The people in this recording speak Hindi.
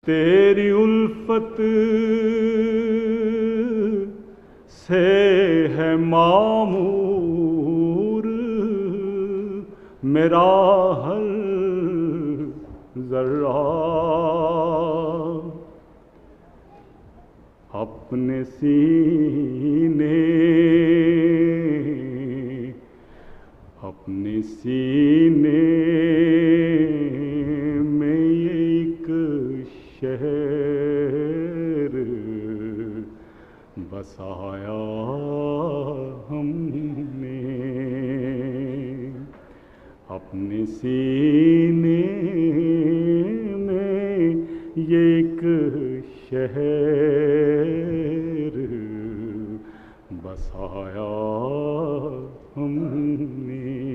तेरी उल्फत से है मामूर मेरा हर जर्रा, अपने सीने में एक शहर बसाया हमने, अपने सीने में एक शहर बसाया हमने।